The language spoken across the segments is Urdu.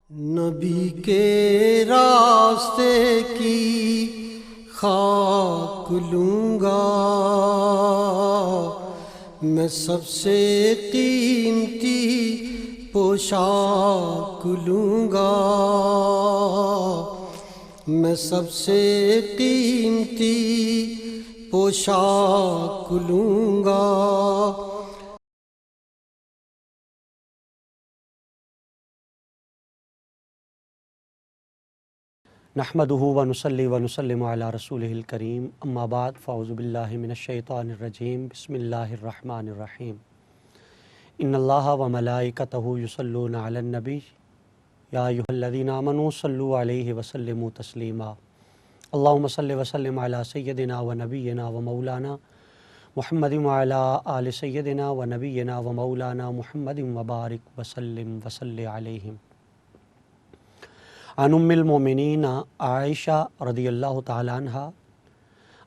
نبی کے راستے کی خاک لوں گا میں، سب سے قیمتی پوشاک لوں گا میں، سب سے قیمتی پوشاک لوں گا۔ نحمده ونصلي ونسلم على رسوله الكريم، اما بعد فاعوذ باللہ من الشیطان الرجیم، بسم اللہ الرحمن الرحیم۔ ان اللہ وملائکتہ یصلون علی النبی یا ایھا الذین آمنوا صلوا علیہ وسلموا تسلیما۔ اللہم صل وسلم علی سیدنا ونبینا ومولانا محمد وعلی آل سیدنا ونبینا ومولانا محمد وبارک وسلم وصلی علیہم۔ عن ام المؤمنین عائشہ رضی اللہ تعالی عنہا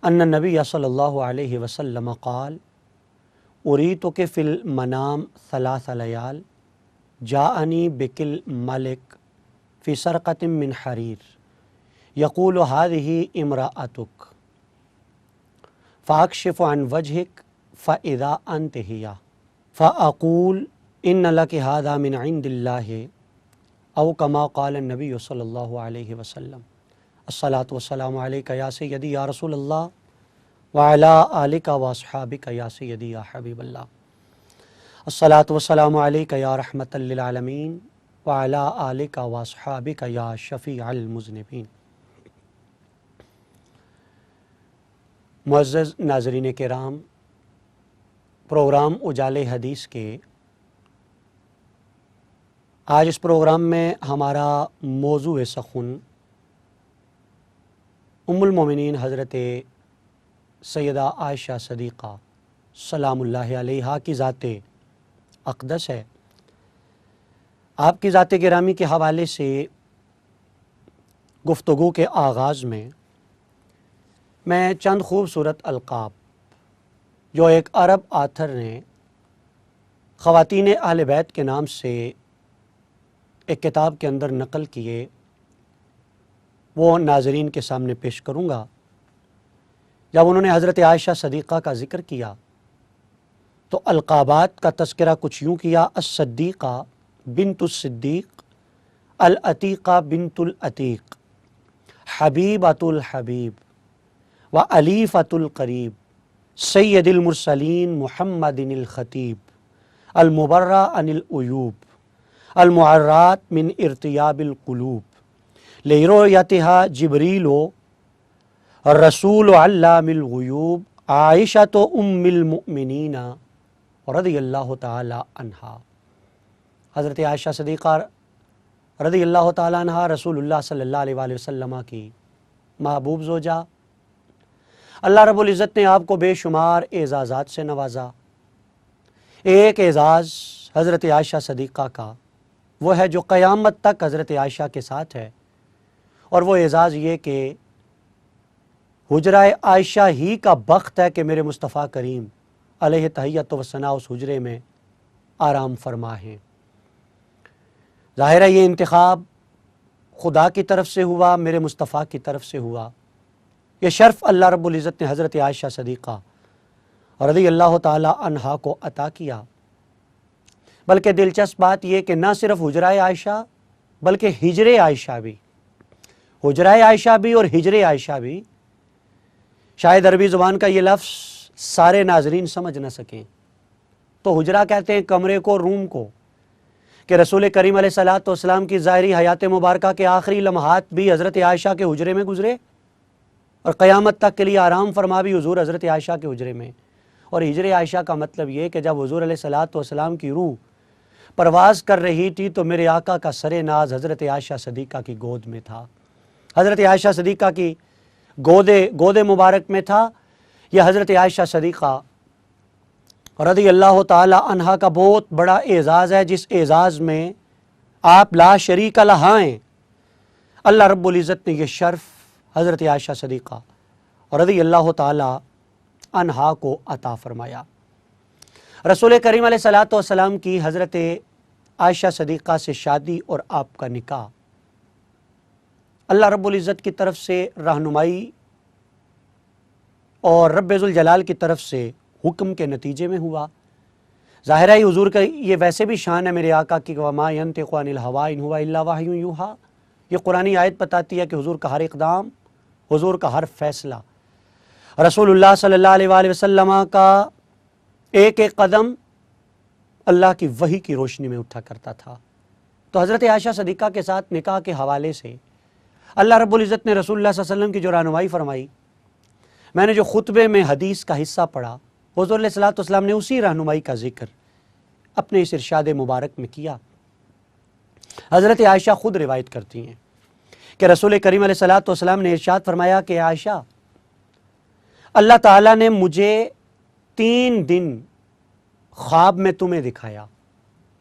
ان النبی صلی اللہ علیہ وسلم قال اریتک فی المنام ثلاث لیال جاءنی بکل ملک فی سرقۃ من حریر یقول هذه امرأتک فاکشف عن وجهک فاذا انت ہی فاقول ان لک هذا من عند اللہ او کما قال النبی صلی اللہ علیہ وسلم الصلاۃ والسلام علیک یا سیدی یا رسول اللہ وعلی آلک واصحابک یا سیدی یا حبیب اللہ، الصلاۃ والسلام علیک یا رحمۃ للعالمین وعلی آلک واصحابک یا شفیع المذنبین۔ معزز ناظرین کرام، پروگرام اجالے حدیث کے آج اس پروگرام میں ہمارا موضوع سخن ام المومنین حضرت سیدہ عائشہ صدیقہ سلام اللہ علیہا کی ذات اقدس ہے۔ آپ کی ذات گرامی کے حوالے سے گفتگو کے آغاز میں چند خوبصورت القاب جو ایک عرب آتھر نے خواتین اہل بیت کے نام سے ایک کتاب کے اندر نقل کیے، وہ ناظرین کے سامنے پیش کروں گا۔ جب انہوں نے حضرت عائشہ صدیقہ کا ذکر کیا تو القابات کا تذکرہ کچھ یوں کیا: الصدیقہ بنت الصدیق، العتیقہ بنت العتیق، حبیبۃ الحبیب و علیفۃ القریب، سید المرسلین محمد الخطیب، المبرہ عن العیوب، المعرات من ارتیاب القلوب، لرؤیتها جبریل رسول علام الغیوب، عائشۃ ام المؤمنین رضی اللہ تعالی عنہا۔ حضرت عائشہ صدیقہ رضی اللہ تعالی عنہا رسول اللہ صلی اللہ علیہ وآلہ وسلم کی محبوب زوجہ۔ اللہ رب العزت نے آپ کو بے شمار اعزازات سے نوازا۔ ایک اعزاز حضرت عائشہ صدیقہ کا وہ ہے جو قیامت تک حضرت عائشہ کے ساتھ ہے، اور وہ اعزاز یہ کہ حجرہ عائشہ ہی کا بخت ہے کہ میرے مصطفیٰ کریم علیہ تحیۃ و ثناء اس حجرے میں آرام فرما ہیں۔ ظاہر ہے یہ انتخاب خدا کی طرف سے ہوا، میرے مصطفیٰ کی طرف سے ہوا۔ یہ شرف اللہ رب العزت نے حضرت عائشہ صدیقہ رضی اللہ تعالی عنہا کو عطا کیا۔ بلکہ دلچسپ بات یہ کہ نہ صرف حجرہ عائشہ بلکہ ہجر عائشہ بھی، حجرہ عائشہ بھی اور ہجر عائشہ بھی، شاید عربی زبان کا یہ لفظ سارے ناظرین سمجھ نہ سکیں، تو حجرہ کہتے ہیں کمرے کو، روم کو، کہ رسول کریم علیہ الصلوۃ والسلام کی ظاہری حیات مبارکہ کے آخری لمحات بھی حضرت عائشہ کے حجرے میں گزرے، اور قیامت تک کے لیے آرام فرما بھی حضور حضرت عائشہ کے حجرے میں۔ اور ہجر عائشہ کا مطلب یہ کہ جب حضور علیہ الصلوۃ والسلام کی روح پرواز کر رہی تھی تو میرے آقا کا سر ناز حضرت عائشہ صدیقہ کی گود میں تھا، حضرت عائشہ صدیقہ کی گود مبارک میں تھا۔ یہ حضرت عائشہ صدیقہ رضی اللہ تعالی عنہا کا بہت بڑا اعزاز ہے، جس اعزاز میں آپ لا شریک لہا ہیں۔ اللہ رب العزت نے یہ شرف حضرت عائشہ صدیقہ رضی اللہ تعالی عنہا کو عطا فرمایا۔ رسول کریم علیہ الصلوۃ والسلام کی حضرت عائشہ صدیقہ سے شادی اور آپ کا نکاح اللہ رب العزت کی طرف سے رہنمائی اور رب ذوالجلال کی طرف سے حکم کے نتیجے میں ہوا۔ ظاہر ہے حضور کا یہ ویسے بھی شان ہے میرے آقا کی، وما ینطق عن الہویٰ ان ہوا الا وحی یوحیٰ۔ یہ قرآنی آیت بتاتی ہے کہ حضور کا ہر اقدام، حضور کا ہر فیصلہ، رسول اللہ صلی اللہ علیہ وآلہ وسلم کا ایک ایک قدم اللہ کی وحی کی روشنی میں اٹھا کرتا تھا۔ تو حضرت عائشہ صدیقہ کے ساتھ نکاح کے حوالے سے اللہ رب العزت نے رسول اللہ صلی اللہ علیہ وسلم کی جو رہنمائی فرمائی، میں نے جو خطبے میں حدیث کا حصہ پڑھا، حضور علیہ الصلوۃ والسلام نے اسی رہنمائی کا ذکر اپنے اس ارشاد مبارک میں کیا۔ حضرت عائشہ خود روایت کرتی ہیں کہ رسول کریم علیہ الصلوۃ والسلام نے ارشاد فرمایا کہ عائشہ، اللہ تعالیٰ نے مجھے 3 دن خواب میں تمہیں دکھایا،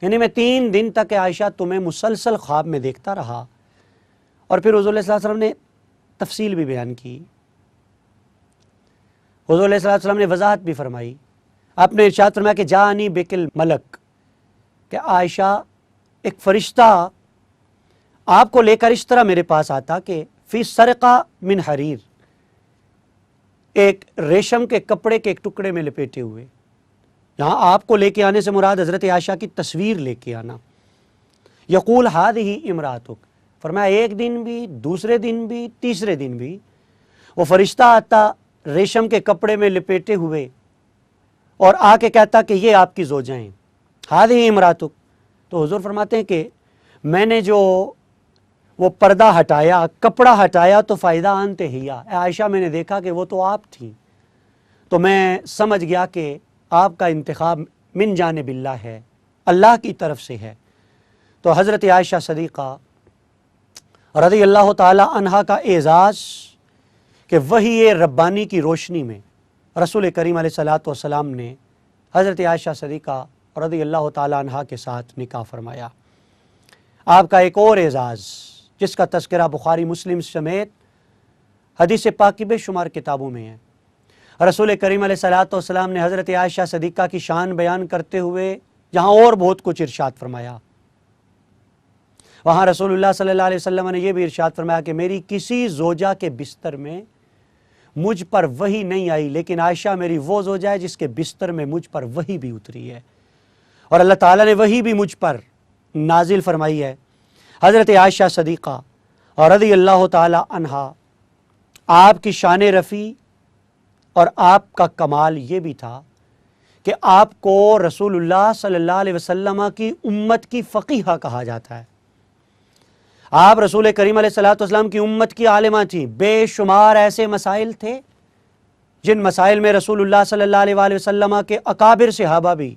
یعنی میں 3 دن تک عائشہ تمہیں مسلسل خواب میں دیکھتا رہا۔ اور پھر حضور صلی اللہ علیہ وسلم نے تفصیل بھی بیان کی، حضور علیہ السلام نے وضاحت بھی فرمائی۔ آپ نے ارشاد فرمایا کہ جانی بکل ملک، کہ عائشہ ایک فرشتہ آپ کو لے کر اس طرح میرے پاس آتا کہ فی سرقہ من حریر، ایک ریشم کے کپڑے کے ایک ٹکڑے میں لپیٹے ہوئے۔ یہاں آپ کو لے کے آنے سے مراد حضرت عائشہ کی تصویر لے کے آنا۔ یقول ہذہ امراتک، فرمایا ایک دن بھی، دوسرے دن بھی، تیسرے دن بھی وہ فرشتہ آتا ریشم کے کپڑے میں لپیٹے ہوئے اور آ کے کہتا کہ یہ آپ کی زوجہ ہیں، ہذہ امراتک۔ تو حضور فرماتے ہیں کہ میں نے جو وہ پردہ ہٹایا، کپڑا ہٹایا تو فائدہ آنتے ہی اے عائشہ، میں نے دیکھا کہ وہ تو آپ تھیں، تو میں سمجھ گیا کہ آپ کا انتخاب من جانب اللہ ہے، اللہ کی طرف سے ہے۔ تو حضرت عائشہ صدیقہ رضی اللہ تعالی عنہا کا اعزاز کہ وحی ربانی کی روشنی میں رسول کریم علیہ الصلوۃ والسلام نے حضرت عائشہ صدیقہ رضی اللہ تعالی عنہا کے ساتھ نکاح فرمایا۔ آپ کا ایک اور اعزاز جس کا تذکرہ بخاری مسلم سمیت حدیث پاک کی بے شمار کتابوں میں ہے، رسول کریم علیہ الصلوۃ والسلام نے حضرت عائشہ صدیقہ کی شان بیان کرتے ہوئے جہاں اور بہت کچھ ارشاد فرمایا، وہاں رسول اللہ صلی اللہ علیہ وسلم نے یہ بھی ارشاد فرمایا کہ میری کسی زوجہ کے بستر میں مجھ پر وحی نہیں آئی، لیکن عائشہ میری وہ زوجہ ہے جس کے بستر میں مجھ پر وحی بھی اتری ہے، اور اللہ تعالیٰ نے وحی بھی مجھ پر نازل فرمائی ہے۔ حضرت عائشہ صدیقہ رضی اللہ تعالی عنہا، آپ کی شان رفیع اور آپ کا کمال یہ بھی تھا کہ آپ کو رسول اللہ صلی اللہ علیہ وسلم کی امت کی فقیہہ کہا جاتا ہے۔ آپ رسول کریم علیہ الصلوۃ والسلام کی امت کی عالمہ تھیں۔ بے شمار ایسے مسائل تھے جن مسائل میں رسول اللہ صلی اللہ علیہ وآلہ وسلم کے اکابر صحابہ بھی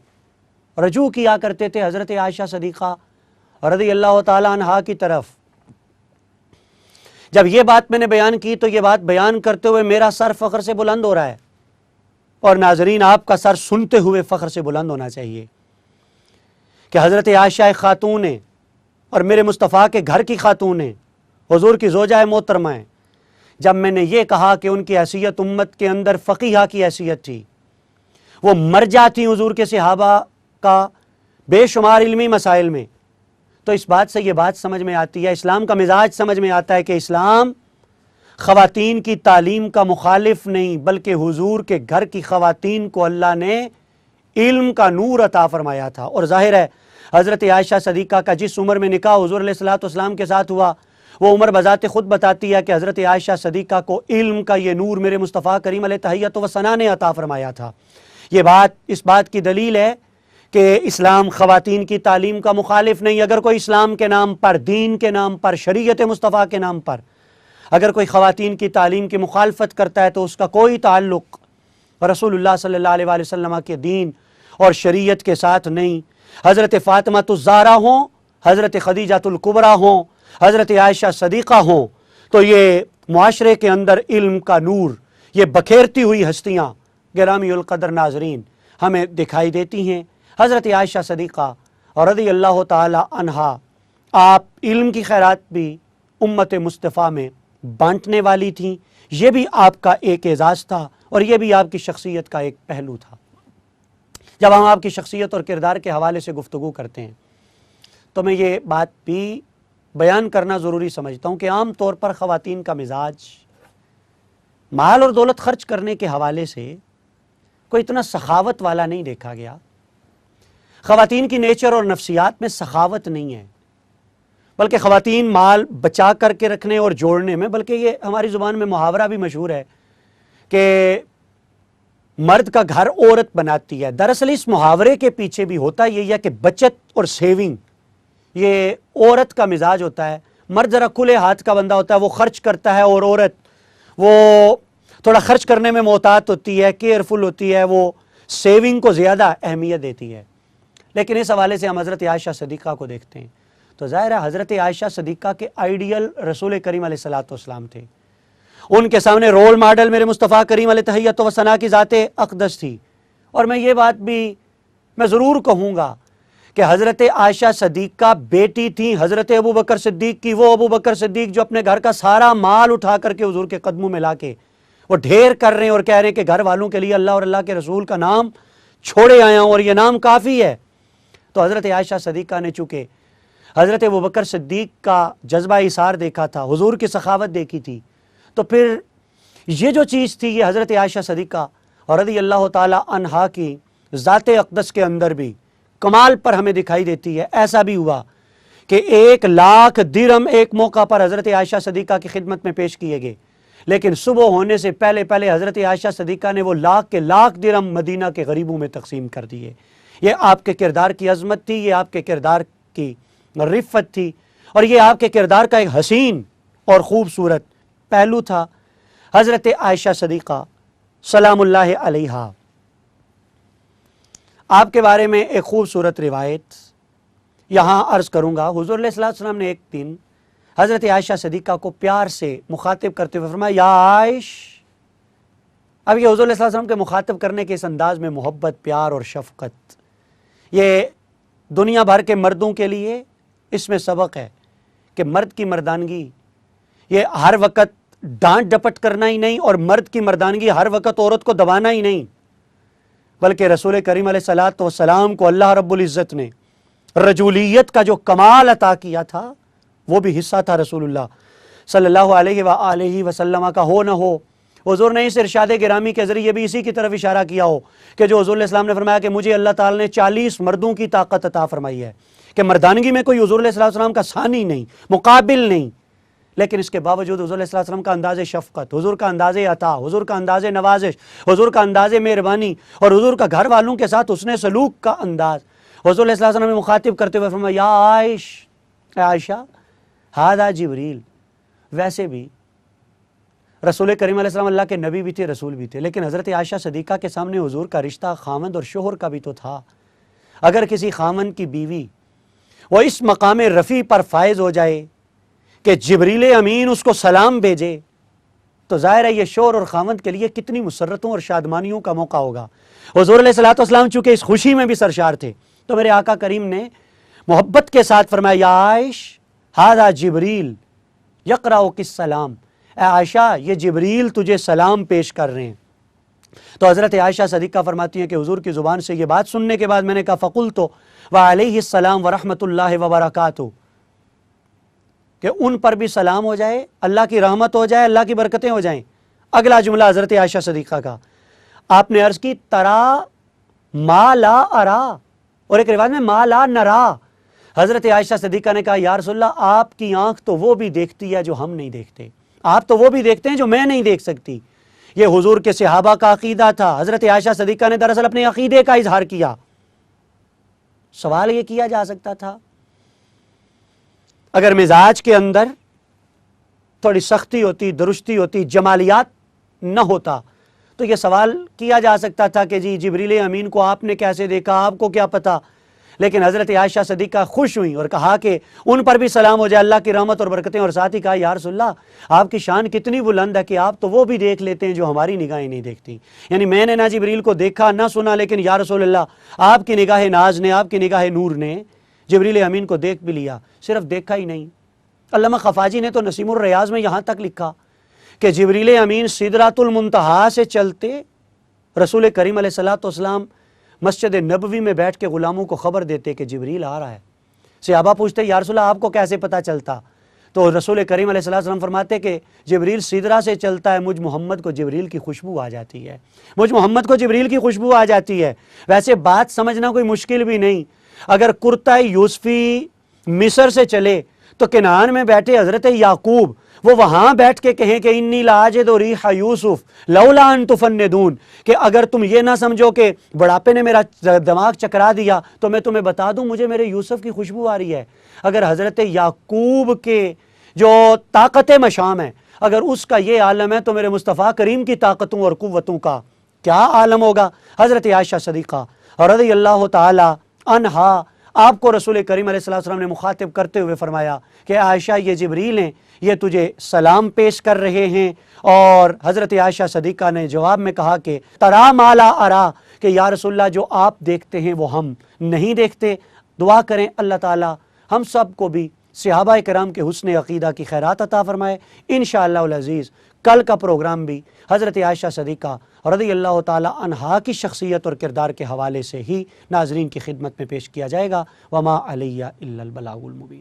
رجوع کیا کرتے تھے حضرت عائشہ صدیقہ رضی اللہ تعالی عنہا کی طرف۔ جب یہ بات میں نے بیان کی تو یہ بات بیان کرتے ہوئے میرا سر فخر سے بلند ہو رہا ہے، اور ناظرین آپ کا سر سنتے ہوئے فخر سے بلند ہونا چاہیے کہ حضرت عائشہ ایک خاتون ہیں اور میرے مصطفیٰ کے گھر کی خاتون ہیں، حضور کی زوجہ محترمہ ہیں۔ جب میں نے یہ کہا کہ ان کی حیثیت امت کے اندر فقیہہ کی حیثیت تھی، وہ مرجع تھیں حضور کے صحابہ کا بے شمار علمی مسائل میں، تو اس بات سے یہ بات سمجھ میں آتی ہے، اسلام کا مزاج سمجھ میں آتا ہے کہ اسلام خواتین کی تعلیم کا مخالف نہیں، بلکہ حضور کے گھر کی خواتین کو اللہ نے علم کا نور عطا فرمایا تھا۔ اور ظاہر ہے حضرت عائشہ صدیقہ کا جس عمر میں نکاح حضور علیہ الصلوۃ والسلام کے ساتھ ہوا، وہ عمر بذات خود بتاتی ہے کہ حضرت عائشہ صدیقہ کو علم کا یہ نور میرے مصطفیٰ کریم علیہ تحیۃ و ثنا نے عطا فرمایا تھا۔ یہ بات اس بات کی دلیل ہے کہ اسلام خواتین کی تعلیم کا مخالف نہیں۔ اگر کوئی اسلام کے نام پر، دین کے نام پر، شریعت مصطفیٰ کے نام پر اگر کوئی خواتین کی تعلیم کی مخالفت کرتا ہے تو اس کا کوئی تعلق رسول اللہ صلی اللہ علیہ وآلہ وسلم کے دین اور شریعت کے ساتھ نہیں۔ حضرت فاطمہ الزہرا ہوں، حضرت خدیجہ الکبریٰ ہوں، حضرت عائشہ صدیقہ ہوں، تو یہ معاشرے کے اندر علم کا نور، یہ بکھیرتی ہوئی ہستیاں گرامی القدر ناظرین ہمیں دکھائی دیتی ہیں۔ حضرت عائشہ صدیقہ رضی اللہ تعالی عنہا، آپ علم کی خیرات بھی امت مصطفیٰ میں بانٹنے والی تھیں۔ یہ بھی آپ کا ایک اعزاز تھا اور یہ بھی آپ کی شخصیت کا ایک پہلو تھا۔ جب ہم آپ کی شخصیت اور کردار کے حوالے سے گفتگو کرتے ہیں تو میں یہ بات بھی بیان کرنا ضروری سمجھتا ہوں کہ عام طور پر خواتین کا مزاج مال اور دولت خرچ کرنے کے حوالے سے کوئی اتنا سخاوت والا نہیں دیکھا گیا. خواتین کی نیچر اور نفسیات میں سخاوت نہیں ہے، بلکہ خواتین مال بچا کر کے رکھنے اور جوڑنے میں، بلکہ یہ ہماری زبان میں محاورہ بھی مشہور ہے کہ مرد کا گھر عورت بناتی ہے. دراصل اس محاورے کے پیچھے بھی ہوتا یہ ہے کہ بچت اور سیونگ یہ عورت کا مزاج ہوتا ہے. مرد ذرا کھلے ہاتھ کا بندہ ہوتا ہے، وہ خرچ کرتا ہے، اور عورت وہ تھوڑا خرچ کرنے میں محتاط ہوتی ہے، کیئرفل ہوتی ہے، وہ سیونگ کو زیادہ اہمیت دیتی ہے. لیکن اس حوالے سے ہم حضرت عائشہ صدیقہ کو دیکھتے ہیں تو ظاہر ہے حضرت عائشہ صدیقہ کے آئیڈیل رسول کریم علیہ الصلوۃ والسلام تھے. ان کے سامنے رول ماڈل میرے مصطفیٰ کریم علیہ تحیت و ثنا کی ذات اقدس تھی. اور میں یہ بات بھی میں ضرور کہوں گا کہ حضرت عائشہ صدیقہ بیٹی تھی حضرت ابو بکر صدیق کی. وہ ابو بکر صدیق جو اپنے گھر کا سارا مال اٹھا کر کے حضور کے قدموں میں لا کے وہ ڈھیر کر رہے ہیں اور کہہ رہے ہیں کہ گھر والوں کے لیے اللہ اور اللہ کے رسول کا نام چھوڑے آیا ہوں اور یہ نام کافی ہے. تو حضرت عائشہ صدیقہ نے چونکہ حضرت ابو بکر صدیق کا جذبہ ایثار دیکھا تھا، حضور کی سخاوت دیکھی تھی، تو پھر یہ جو چیز تھی یہ حضرت عائشہ صدیقہ اور رضی اللہ تعالی عنہا کی ذات اقدس کے اندر بھی کمال پر ہمیں دکھائی دیتی ہے. ایسا بھی ہوا کہ 1,00,000 درہم ایک موقع پر حضرت عائشہ صدیقہ کی خدمت میں پیش کیے گئے، لیکن صبح ہونے سے پہلے پہلے حضرت عائشہ صدیقہ نے وہ 1,00,000 درہم مدینہ کے غریبوں میں تقسیم کر دیے. یہ آپ کے کردار کی عظمت تھی، یہ آپ کے کردار کی رفت تھی، اور یہ آپ کے کردار کا ایک حسین اور خوبصورت پہلو تھا. حضرت عائشہ صدیقہ سلام اللہ علیہا، آپ کے بارے میں ایک خوبصورت روایت یہاں عرض کروں گا. حضور علیہ الصلوۃ والسلام نے ایک دن حضرت عائشہ صدیقہ کو پیار سے مخاطب کرتے ہوئے فرمایا یا عائش. اب یہ حضور علیہ الصلوۃ والسلام کے مخاطب کرنے کے اس انداز میں محبت، پیار اور شفقت، یہ دنیا بھر کے مردوں کے لیے اس میں سبق ہے کہ مرد کی مردانگی یہ ہر وقت ڈانٹ ڈپٹ کرنا ہی نہیں، اور مرد کی مردانگی ہر وقت عورت کو دبانا ہی نہیں، بلکہ رسول کریم علیہ الصلوۃ والسلام کو اللہ رب العزت نے رجولیت کا جو کمال عطا کیا تھا وہ بھی حصہ تھا رسول اللہ صلی اللہ علیہ وآلہ وسلم کا. ہو نہ ہو حضور نے اس ارشاد گرامی کے ذریعے بھی اسی کی طرف اشارہ کیا ہو کہ جو حضور علیہ السلام نے فرمایا کہ مجھے اللہ تعالی نے 40 مردوں کی طاقت عطا فرمائی ہے، کہ مردانگی میں کوئی حضور علیہ السلام کا ثانی نہیں، مقابل نہیں، لیکن اس کے باوجود حضور علیہ السلام کا انداز شفقت، حضور کا انداز عطا، حضور کا انداز نوازش، حضور کا انداز مہربانی، اور حضور کا گھر والوں کے ساتھ حسن سلوک کا انداز. حضور علیہ السلام نے مخاطب کرتے ہوئے فرمایا یا عائش، اے عائشہ ھذا جبریل. ویسے بھی رسول کریم علیہ السلام اللہ کے نبی بھی تھے، رسول بھی تھے، لیکن حضرت عائشہ صدیقہ کے سامنے حضور کا رشتہ خاوند اور شوہر کا بھی تو تھا. اگر کسی خاوند کی بیوی وہ اس مقام رفیع پر فائز ہو جائے کہ جبریل امین اس کو سلام بھیجے تو ظاہر ہے یہ شوہر اور خاوند کے لیے کتنی مسرتوں اور شادمانیوں کا موقع ہوگا. حضور علیہ الصلوۃ والسلام چونکہ اس خوشی میں بھی سرشار تھے تو میرے آقا کریم نے محبت کے ساتھ فرمایا یا عائش ھذا جبریل یقرأ السلام. اے عائشہ یہ جبریل تجھے سلام پیش کر رہے ہیں. تو حضرت عائشہ صدیقہ فرماتی ہیں کہ حضور کی زبان سے یہ بات سننے کے بعد میں نے کہا فقلت وعلیہ السلام ورحمۃ اللہ وبرکاتہ، کہ ان پر بھی سلام ہو جائے، اللہ کی رحمت ہو جائے، اللہ کی برکتیں ہو جائیں. اگلا جملہ حضرت عائشہ صدیقہ کا، آپ نے عرض کی ترا ما لا ارا، اور ایک روایت میں ما لا نرا. حضرت عائشہ صدیقہ نے کہا یا رسول اللہ آپ کی آنکھ تو وہ بھی دیکھتی ہے جو ہم نہیں دیکھتے، آپ تو وہ بھی دیکھتے ہیں جو میں نہیں دیکھ سکتی. یہ حضور کے صحابہ کا عقیدہ تھا. حضرت عائشہ صدیقہ نے دراصل اپنے عقیدے کا اظہار کیا. سوال یہ کیا جا سکتا تھا اگر مزاج کے اندر تھوڑی سختی ہوتی، درستی ہوتی، جمالیات نہ ہوتا تو یہ سوال کیا جا سکتا تھا کہ جی جبریل امین کو آپ نے کیسے دیکھا، آپ کو کیا پتا. لیکن حضرت عائشہ صدیقہ خوش ہوئیں اور کہا کہ ان پر بھی سلام ہو جائے، اللہ کی رحمت اور برکتیں، اور ساتھ ہی کہا یا رسول اللہ آپ کی شان کتنی بلند ہے کہ آپ تو وہ بھی دیکھ لیتے ہیں جو ہماری نگاہیں نہیں دیکھتی. یعنی میں نے نہ جبریل کو دیکھا نہ سنا، لیکن یا رسول اللہ آپ کی نگاہ ناز نے، آپ کی نگاہ نور نے جبریل امین کو دیکھ بھی لیا. صرف دیکھا ہی نہیں، علامہ خفاجی نے تو نسیم الریاض میں یہاں تک لکھا کہ جبریل امین سدرۃ المنتہا سے چلتے رسول کریم علیہ الصلوۃ والسلام مسجد نبوی میں بیٹھ کے غلاموں کو خبر دیتے کہ جبریل آ رہا ہے. صحابہ پوچھتے یا رسول اللہ آپ کو کیسے پتہ چلتا؟ تو رسول کریم علیہ الصلوۃ والسلام فرماتے کہ جبریل سدرہ سے چلتا ہے، مجھ محمد کو جبریل کی خوشبو آ جاتی ہے، مجھ محمد کو جبریل کی خوشبو آ جاتی ہے۔ ویسے بات سمجھنا کوئی مشکل بھی نہیں، اگر کرتہ یوسفی مصر سے چلے تو کنعان میں بیٹھے حضرت یعقوب وہ وہاں بیٹھ کے کہیں کہ انی لاجد ریح یوسف لولا ان تفندون، کہ اگر تم یہ نہ سمجھو کہ بڑھاپے نے میرا دماغ چکرا دیا تو میں تمہیں بتا دوں مجھے میرے یوسف کی خوشبو آ رہی ہے۔ اگر حضرت یعقوب کے جو طاقت مشام ہے اگر اس کا یہ عالم ہے تو میرے مصطفیٰ کریم کی طاقتوں اور قوتوں کا کیا عالم ہوگا۔ حضرت عائشہ صدیقہ رضی اللہ تعالی عنہا آپ کو رسول کریم علیہ السلام نے مخاطب کرتے ہوئے فرمایا کہ عائشہ یہ جبریل ہیں، یہ تجھے سلام پیش کر رہے ہیں۔ اور حضرت عائشہ صدیقہ نے جواب میں کہا کہ ترا مالا ارا، کہ یا رسول اللہ جو آپ دیکھتے ہیں وہ ہم نہیں دیکھتے۔ دعا کریں اللہ تعالی ہم سب کو بھی صحابہ کرام کے حسن عقیدہ کی خیرات عطا فرمائے۔ انشاءاللہ العزیز کل کا پروگرام بھی حضرت عائشہ صدیقہ رضی اللہ تعالی عنہا کی شخصیت اور کردار کے حوالے سے ہی ناظرین کی خدمت میں پیش کیا جائے گا۔ وما علیہ الا البلاغ المبین۔